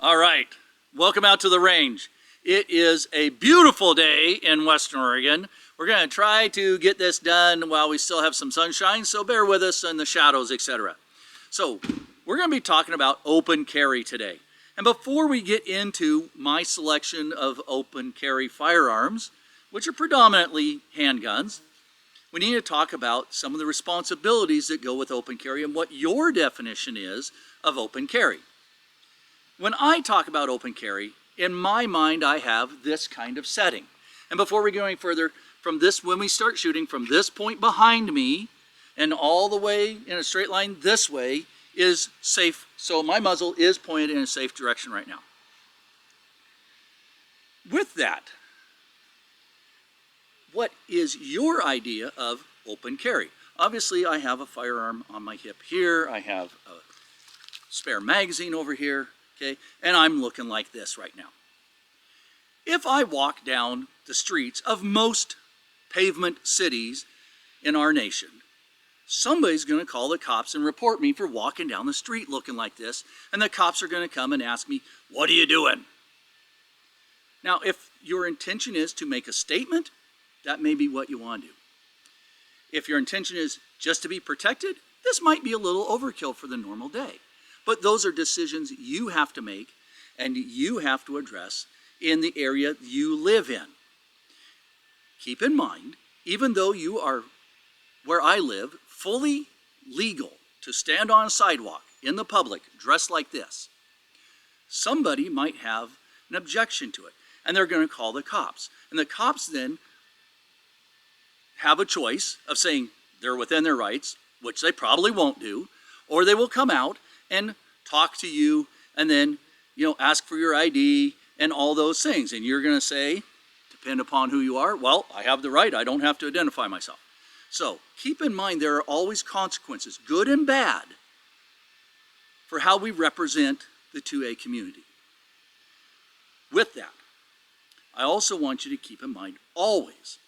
All right, welcome out to the range. It is a beautiful day in Western Oregon. We're going to try to get this done while we still have some sunshine, so bear with us in the shadows, etc. So we're going to be talking about open carry today. And before we get into my selection of open carry firearms, which are predominantly handguns, we need to talk about some of the responsibilities that go with open carry and what your definition is of open carry. When I talk about open carry, in my mind I have this kind of setting. And before we go any further, from this, when we start shooting, from this point behind me and all the way in a straight line this way is safe. So my muzzle is pointed in a safe direction right now. With that, what is your idea of open carry? Obviously, I have a firearm on my hip here. I have a spare magazine over here, okay? And I'm looking like this right now. If I walk down the streets of most pavement cities in our nation, somebody's going to call the cops and report me for walking down the street looking like this, and the cops are going to come and ask me, "What are you doing?" Now, if your intention is to make a statement, that may be what you want to do. If your intention is just to be protected, this might be a little overkill for the normal day. But those are decisions you have to make and you have to address in the area you live in. Keep in mind, even though you are, where I live, fully legal to stand on a sidewalk in the public dressed like this, somebody might have an objection to it, and they're going to call the cops. And the cops then have a choice of saying they're within their rights, which they probably won't do, or they will come out and talk to you and then, ask for your ID and all those things. And you're going to say, depend upon who you are, well, I have the right, I don't have to identify myself. So keep in mind there are always consequences, good and bad, for how we represent the 2A community. With that, I also want you to keep in mind always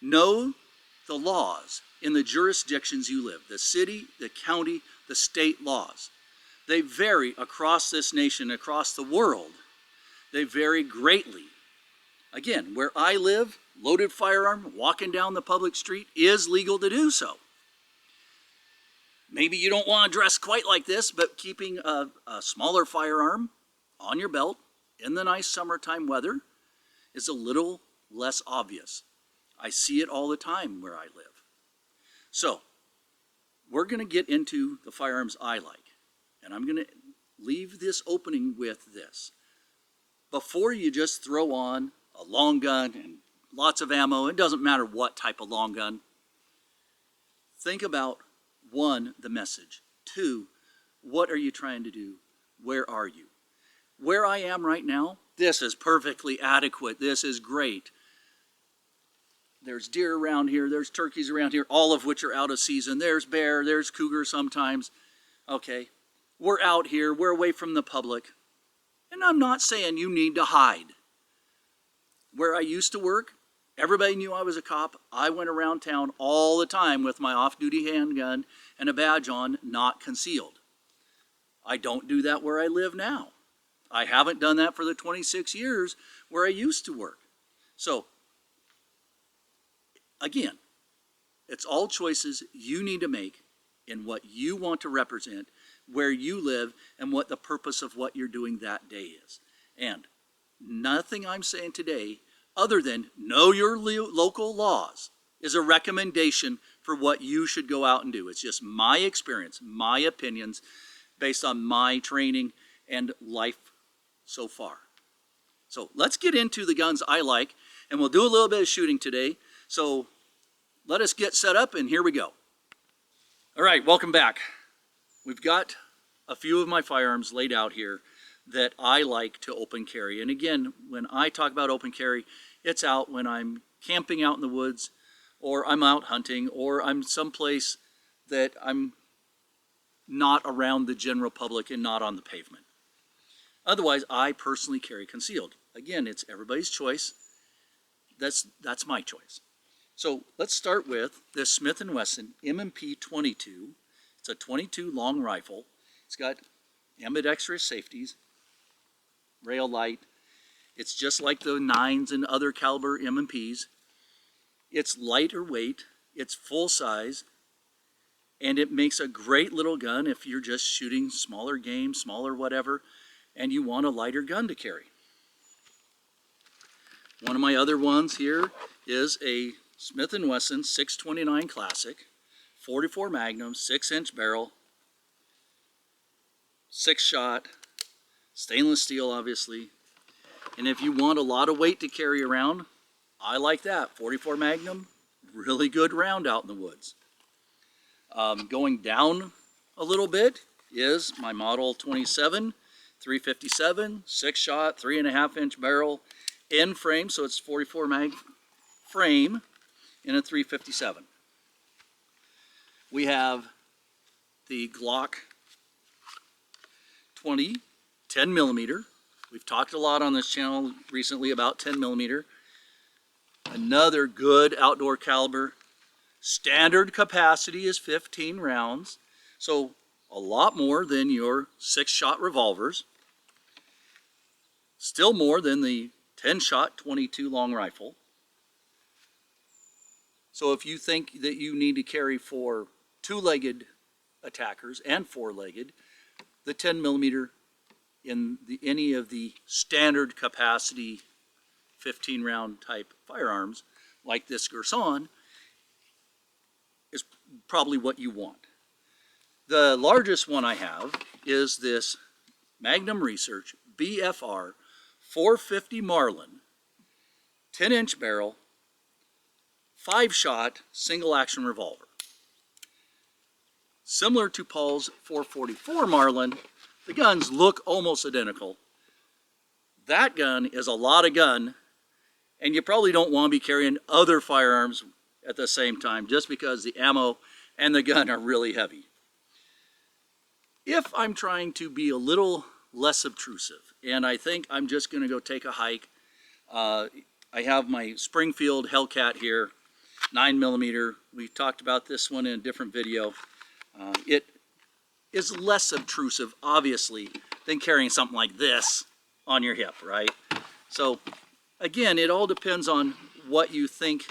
know the laws in the jurisdictions you live, the city, the county, the state laws. They vary across this nation, across the world. They vary greatly. Again, where I live, loaded firearm, walking down the public street is legal to do so. Maybe you don't want to dress quite like this, but keeping a smaller firearm on your belt in the nice summertime weather is a little less obvious. I see it all the time where I live. So, we're going to get into the firearms I like. And I'm going to leave this opening with this. Before you just throw on a long gun and lots of ammo, it doesn't matter what type of long gun, think about, 1, the message. 2, what are you trying to do? Where are you? Where I am right now, this is perfectly adequate. This is great. There's deer around here, there's turkeys around here, all of which are out of season. There's bear, there's cougar sometimes. Okay, we're out here, we're away from the public. And I'm not saying you need to hide. Where I used to work, everybody knew I was a cop. I went around town all the time with my off-duty handgun and a badge on, not concealed. I don't do that where I live now. I haven't done that for the 26 years where I used to work. So, again, it's all choices you need to make in what you want to represent, where you live, and what the purpose of what you're doing that day is. And nothing I'm saying today, other than know your local laws, is a recommendation for what you should go out and do. It's just my experience, my opinions, based on my training and life so far. So let's get into the guns I like, and we'll do a little bit of shooting today. So let us get set up, and here we go. All right, welcome back. We've got a few of my firearms laid out here that I like to open carry. And again, when I talk about open carry, it's out when I'm camping out in the woods, or I'm out hunting, or I'm someplace that I'm not around the general public and not on the pavement. Otherwise, I personally carry concealed. Again, it's everybody's choice. That's my choice. So let's start with this Smith & Wesson M&P 22. It's a 22 long rifle. It's got ambidextrous safeties. rail light. It's just like the 9s and other caliber M&Ps. It's lighter weight, it's full size, and it makes a great little gun if you're just shooting smaller game, smaller whatever, and you want a lighter gun to carry. One of my other ones here is a Smith & Wesson 629 Classic, 44 Magnum, 6-inch barrel, 6-shot, stainless steel obviously. And if you want a lot of weight to carry around, I like that. 44 Magnum, really good round out in the woods. Going down a little bit is my Model 27, 357, 6-shot, 3.5-inch barrel, end frame, so it's 44 mag frame in a 357. We have the Glock 20, 10 millimeter. We've talked a lot on this channel recently about 10 millimeter. Another good outdoor caliber. Standard capacity is 15 rounds, so a lot more than your 6-shot revolvers. Still more than the 10-shot 22 long rifle. So if you think that you need to carry for 2-legged attackers and 4-legged, the 10 millimeter in any of the standard capacity 15 round type firearms like this Girsan is probably what you want. The largest one I have is this Magnum Research BFR 450 Marlin 10-inch barrel 5-shot single action revolver. Similar to Paul's 444 Marlin, the guns look almost identical. That gun is a lot of gun, and you probably don't want to be carrying other firearms at the same time just because the ammo and the gun are really heavy. If I'm trying to be a little less obtrusive, and I think I'm just going to go take a hike, I have my Springfield Hellcat here, 9 millimeter. We talked about this one in a different video. It is less obtrusive, obviously, than carrying something like this on your hip, right? So, again, it all depends on what you think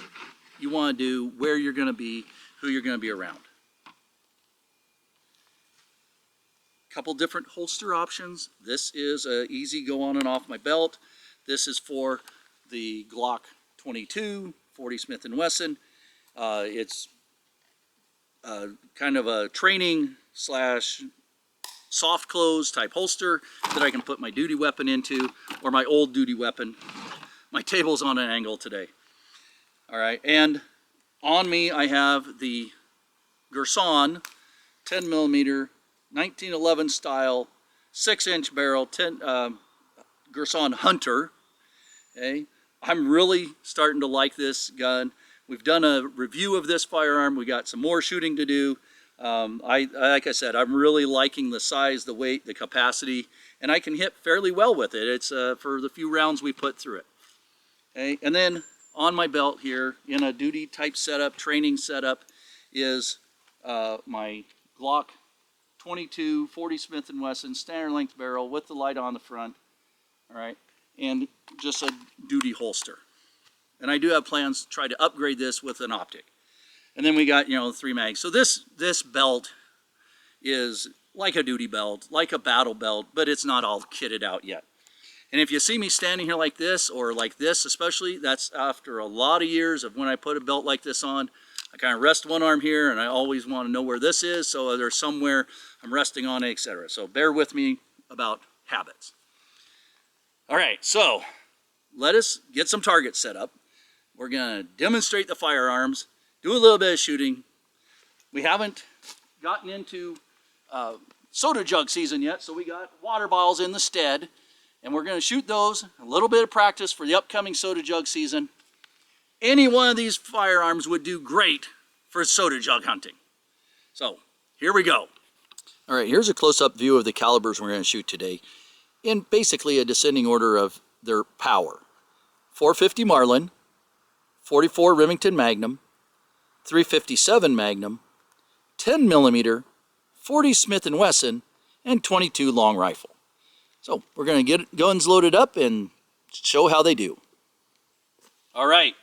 you want to do, where you're going to be, who you're going to be around. Couple different holster options. This is an easy go on and off my belt. This is for the Glock 22, 40 Smith & Wesson. It's kind of a training slash soft close type holster that I can put my duty weapon into, or my old duty weapon. My table's on an angle today. All right, and on me I have the Girsan 10 millimeter 1911 style 6-inch barrel Girsan Hunter. Okay, I'm really starting to like this gun. We've done a review of this firearm. We got some more shooting to do. Like I said, I'm really liking the size, the weight, the capacity, and I can hit fairly well with it. It's for the few rounds we put through it. Okay, and then on my belt here, in a duty type setup, training setup, is my Glock 22 40 Smith & Wesson standard length barrel with the light on the front. All right, and just a duty holster. And I do have plans to try to upgrade this with an optic. And then we got, 3 mags. So this belt is like a duty belt, like a battle belt, but it's not all kitted out yet. And if you see me standing here like this, or like this especially, that's after a lot of years of when I put a belt like this on. I kind of rest one arm here, and I always want to know where this is, so there's somewhere I'm resting on it, etc. So bear with me about habits. All right, so let us get some targets set up. We're going to demonstrate the firearms, do a little bit of shooting. We haven't gotten into soda jug season yet, so we got water bottles in the stead, and we're going to shoot those, a little bit of practice for the upcoming soda jug season. Any one of these firearms would do great for soda jug hunting. So, here we go. All right, here's a close-up view of the calibers we're going to shoot today, in basically a descending order of their power. 450 Marlin, 44 Remington Magnum, 357 Magnum, 10 millimeter, 40 Smith & Wesson, and 22 long rifle. So we're going to get guns loaded up and show how they do. All right,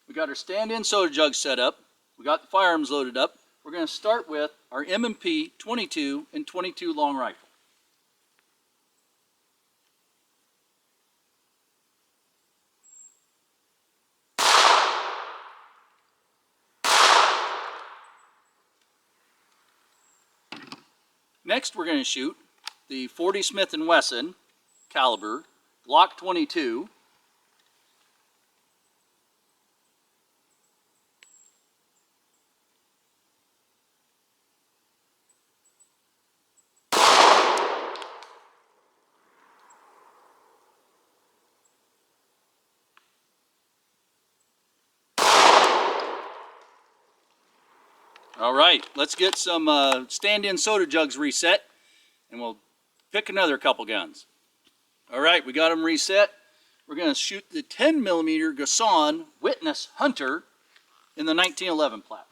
we got our stand-in soda jug set up. We got the firearms loaded up. We're going to start with our M&P 22 and 22 long rifle. Next, we're going to shoot the 40 Smith & Wesson caliber Glock 22. All right, let's get some stand-in soda jugs reset, and we'll pick another couple guns. All right, we got them reset. We're going to shoot the 10mm Gasson Witness Hunter in the 1911 platform.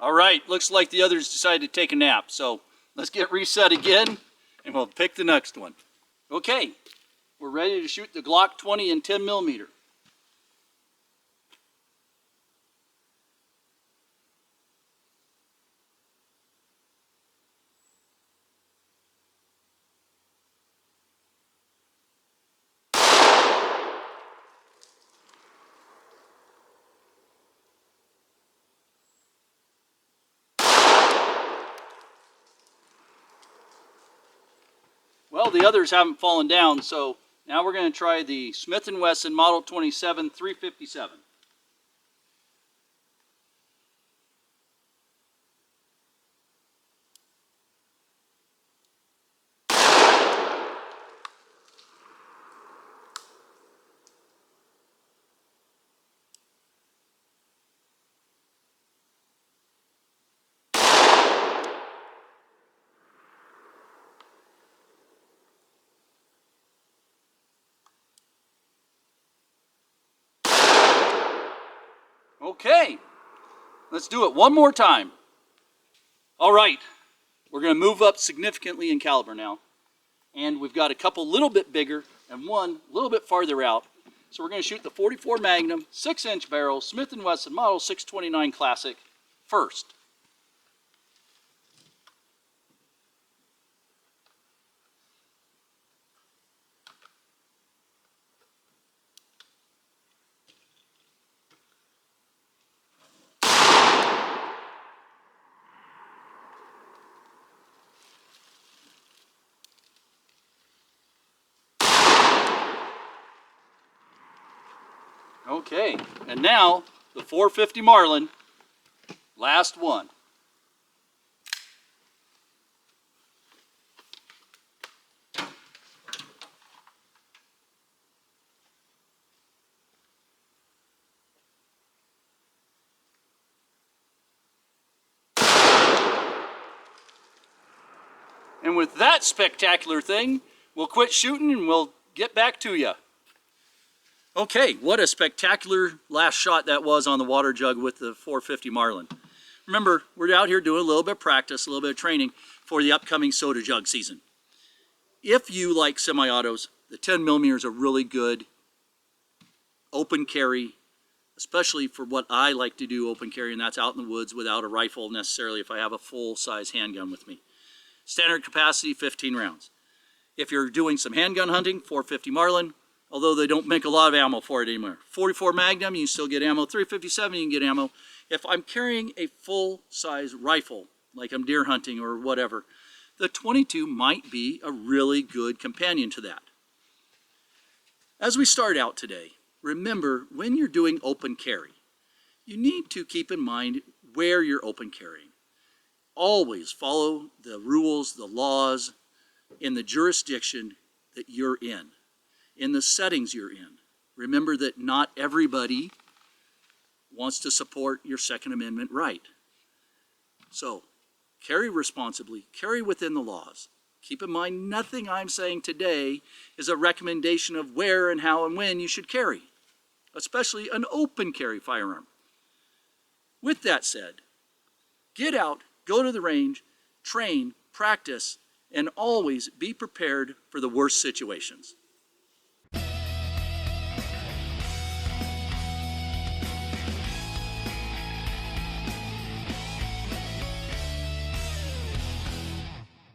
All right, looks like the others decided to take a nap, so let's get reset again, and we'll pick the next one. Okay, we're ready to shoot the Glock 20 and 10mm. Well, the others haven't fallen down, so now we're going to try the Smith & Wesson Model 27 357. Okay, let's do it one more time. All right, we're going to move up significantly in caliber now. And we've got a couple little bit bigger and one a little bit farther out. So we're going to shoot the 44 Magnum 6-inch barrel Smith & Wesson Model 629 Classic first. Okay, and now the 450 Marlin, last one. And with that spectacular thing, we'll quit shooting and we'll get back to you. Okay, what a spectacular last shot that was on the water jug with the 450 Marlin. Remember, we're out here doing a little bit of practice, a little bit of training for the upcoming soda jug season. If you like semi-autos, the 10mm is a really good open carry, especially for what I like to do open carry, and that's out in the woods without a rifle necessarily if I have a full-size handgun with me. Standard capacity, 15 rounds. If you're doing some handgun hunting, 450 Marlin, although they don't make a lot of ammo for it anymore. 44 Magnum, you still get ammo. 357, you can get ammo. If I'm carrying a full-size rifle, like I'm deer hunting or whatever, the 22 might be a really good companion to that. As we start out today, remember, when you're doing open carry, you need to keep in mind where you're open carrying. Always follow the rules, the laws in the jurisdiction that you're in the settings you're in. Remember that not everybody wants to support your Second Amendment right. So, carry responsibly, carry within the laws. Keep in mind, nothing I'm saying today is a recommendation of where and how and when you should carry, especially an open carry firearm. With that said, get out, go to the range, train, practice, and always be prepared for the worst situations.